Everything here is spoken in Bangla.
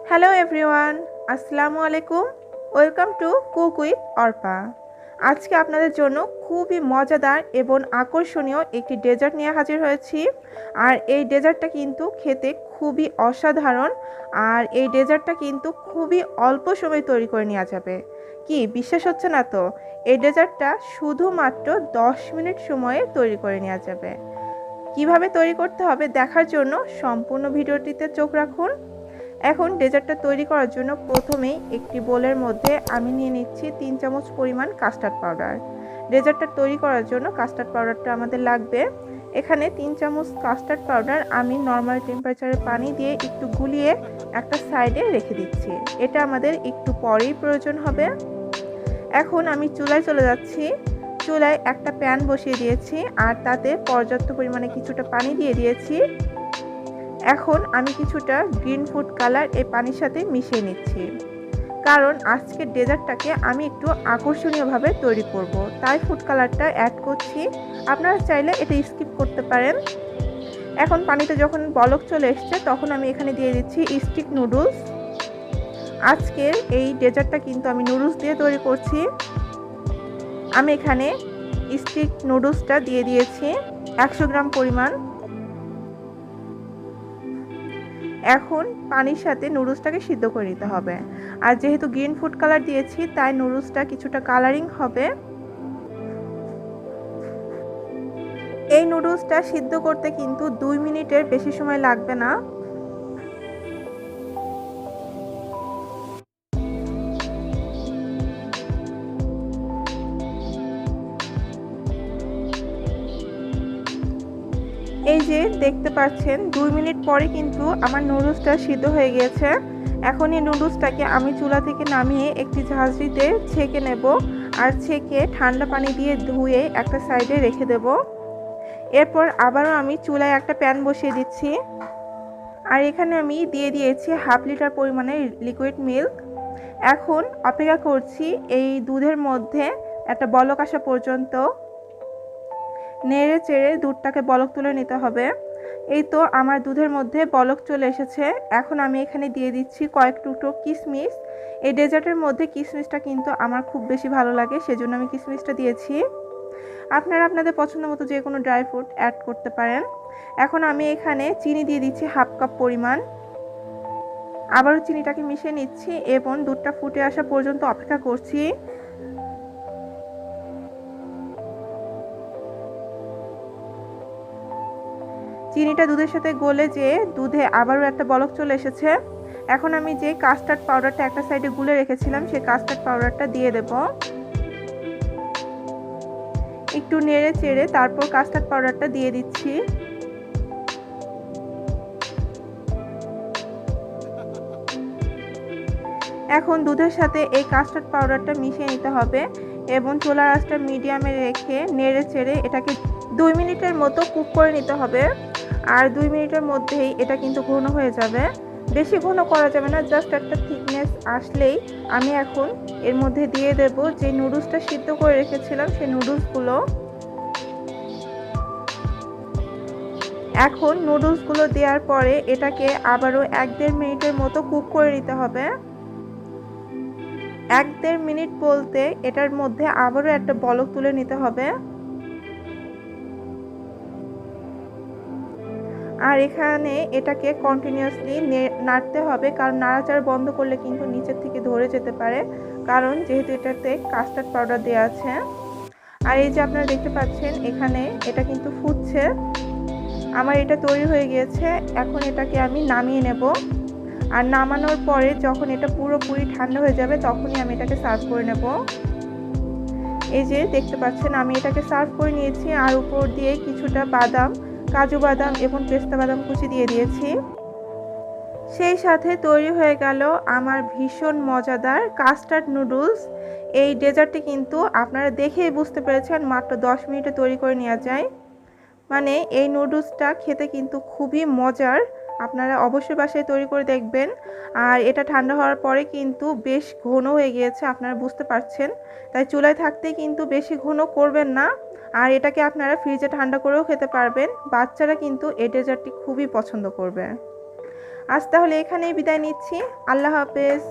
হ্যালো এভরিওয়ান, আসসালামু আলাইকুম। Welcome to cook with Arpa. আজকে আপনাদের জন্য খুবই মজাদার এবং আকর্ষণীয় একটি ডেজার্ট নিয়ে হাজির হয়েছি। আর এই ডেজার্টটা কিন্তু খেতে খুবই অসাধারণ। আর এই ডেজার্টটা কিন্তু খুবই অল্প সময়ে তৈরি করে নেওয়া যাবে। কি বিশ্বাস হচ্ছে না তো? এই ডেজার্টটা শুধুমাত্র 10 মিনিট সময়ে তৈরি করে নেওয়া যাবে। কিভাবে তৈরি করতে হবে দেখার জন্য সম্পূর্ণ ভিডিওটিতে চোখ রাখুন। এখন ডেজার্টটা তৈরি করার জন্য প্রথমেই একটি বোলের মধ্যে আমি নিয়ে নিচ্ছি 3 চামচ পরিমাণ কাস্টার্ড পাউডার। ডেজার্টটা তৈরি করার জন্য কাস্টার্ড পাউডারটা আমাদের লাগবে। এখানে 3 চামচ কাস্টার্ড পাউডার আমি নর্মাল টেম্পারেচারে পানি দিয়ে একটু গুলিয়ে একটা সাইডে রেখে দিচ্ছি। এটা আমাদের একটু পরেই প্রয়োজন হবে। এখন আমি চুলায় চলে যাচ্ছি। চুলায় একটা প্যান বসিয়ে দিয়েছি আর তাতে পর্যাপ্ত পরিমাণে কিছুটা পানি দিয়ে দিয়েছি। এখন আমি কিছুটা গ্রিন ফুড কালার এই পানির সাথে মিশিয়ে নিচ্ছি, কারণ আজকের ডেজার্টটাকে আমি একটু আকর্ষণীয়ভাবে তৈরি করব, তাই ফুড কালারটা অ্যাড করছি। আপনারা চাইলে এটা স্কিপ করতে পারেন। এখন পানিতে যখন বলক চলে এসছে তখন আমি এখানে দিয়ে দিচ্ছি স্টিক নুডলস। আজকের এই ডেজার্টটা কিন্তু আমি নুডলস দিয়ে তৈরি করছি। আমি এখানে স্টিক নুডলসটা দিয়ে দিয়েছি 100 গ্রাম পরিমাণ। এখন পানির সাথে নুডলসটাকে সিদ্ধ করে নিতে হবে। আর যেহেতু গ্রিন ফুড কালার দিয়েছি তাই নুডলসটা কিছুটা কালারিং হবে। এই নুডলসটা সিদ্ধ করতে কিন্তু 2 মিনিটের বেশি সময় লাগবে না। এই যে দেখতে পাচ্ছেন 2 মিনিট পরে কিন্তু আমার নুডলসটা সিদ্ধ হয়ে গিয়েছে। এখন এই নুডলসটাকে আমি চুলা থেকে নামিয়ে একটি ঝাঁঝরিতে ছেঁকে নেব। আর ছেঁকে ঠান্ডা পানি দিয়ে ধুয়ে একটা সাইডে রেখে দেব। এরপর আবারও আমি চুলায় একটা প্যান বসিয়ে দিচ্ছি। আর এখানে আমি দিয়ে দিয়েছি 1/2 লিটার পরিমাণে লিকুইড মিল্ক। এখন অপেক্ষা করছি এই দুধের মধ্যে একটা বলক আসা পর্যন্ত। নেড়ে চেড়ে দুধটাকে বলক তুলে নিতে হবে। এই তো আমার দুধের মধ্যে বলক চলে এসেছে। এখন আমি এখানে দিয়ে দিচ্ছি কয়েক টুকরো কিশমিশ। এই ডেজার্টের মধ্যে কিশমিশটা কিন্তু আমার খুব বেশি ভালো লাগে, সেজন্য আমি কিশমিশটা দিয়েছি। আপনারা আপনাদের পছন্দ মতো যে কোনো ড্রাই ফ্রুট অ্যাড করতে পারেন। এখন আমি এখানে চিনি দিয়ে দিচ্ছি 1/2 কাপ পরিমাণ। আবারও চিনিটাকে মিশিয়ে নিচ্ছি এবং দুধটা ফুটে আসা পর্যন্ত অপেক্ষা করছি। চিনিটা দুধের সাথে গলে যে দুধে আবারও একটা বলক চলে এসেছে। এখন আমি যে কাস্টার্ড পাউডারটা একটা সাইডে গুলে রেখেছিলাম সেই কাস্টার্ড পাউডারটা দিয়ে দেব। একটু নেড়ে চেড়ে তারপর কাস্টার্ড পাউডারটা দিয়ে দিচ্ছি। এখন দুধের সাথে এই কাস্টার্ড পাউডারটা মিশিয়ে নিতে হবে এবং চুলার আঁচটা মিডিয়ামে রেখে নেড়ে চেড়ে এটাকে 2 মিনিটের মতো কুক করে নিতে হবে। আর 2 মিনিটের মধ্যেই এটা কিন্তু ঘন হয়ে যাবে। বেশি ঘন করা যাবে না, জাস্ট একটা থিকনেস আসলেই আমি এখন এর মধ্যে দিয়ে দেব যে নুডলসটা সিদ্ধ করে রেখেছিলাম সেই নুডলসগুলো। এখন নুডলসগুলো দেওয়ার পরে এটাকে আবারও 1-1.5 মিনিটের মতো কুক করে নিতে হবে। 1-1.5 মিনিট বলতে এটার মধ্যে আবারও একটা বলক তুলে নিতে হবে। আর এখানে এটাকে কন্টিনিউয়াসলি নাড়তে হবে, কারণ নাড়াচাড়া বন্ধ করলে কিন্তু নিচের থেকে ধরে যেতে পারে, কারণ যেহেতু এটাতে কাস্টার্ড পাউডার দেওয়া আছে। আর এই যে আপনারা দেখতে পাচ্ছেন এখানে এটা কিন্তু ফুটছে। আমার এটা তৈরি হয়ে গিয়েছে। এখন এটাকে আমি নামিয়ে নেব। আর নামানোর পরে যখন এটা পুরোপুরি ঠান্ডা হয়ে যাবে তখনই আমি এটাকে সার্ভ করে নেব। এই যে দেখতে পাচ্ছেন আমি এটাকে সার্ভ করে নিয়েছি। আর উপর দিয়ে কিছুটা বাদাম, কাজু বাদাম এবং পেস্তা বাদাম কুচি দিয়ে দিয়েছি। সেই সাথে তৈরি হয়ে গেল আমার ভীষণ মজাদার কাস্টার্ড নুডলস। এই ডেজার্টটি কিন্তু আপনারা দেখেই বুঝতে পেরেছেন মাত্র 10 মিনিটে তৈরি করে নেওয়া যায়। মানে এই নুডলসটা খেতে কিন্তু খুবই মজার। আপনারা অবশ্যই বাসায় তৈরি করে দেখবেন। আর এটা ঠান্ডা হওয়ার পরে কিন্তু বেশ ঘন হয়ে গিয়েছে, আপনারা বুঝতে পারছেন। তাই চুলায় থাকতেই কিন্তু বেশি ঘন করবেন না। আর এটাকে আপনারা ফ্রিজে ঠান্ডা করেও খেতে পারবেন। বাচ্চারা কিন্তু এই ডেজার্টটি খুবই পছন্দ করবে। আজ তাহলে এখানেই বিদায় নিচ্ছি। আল্লাহ হাফেজ।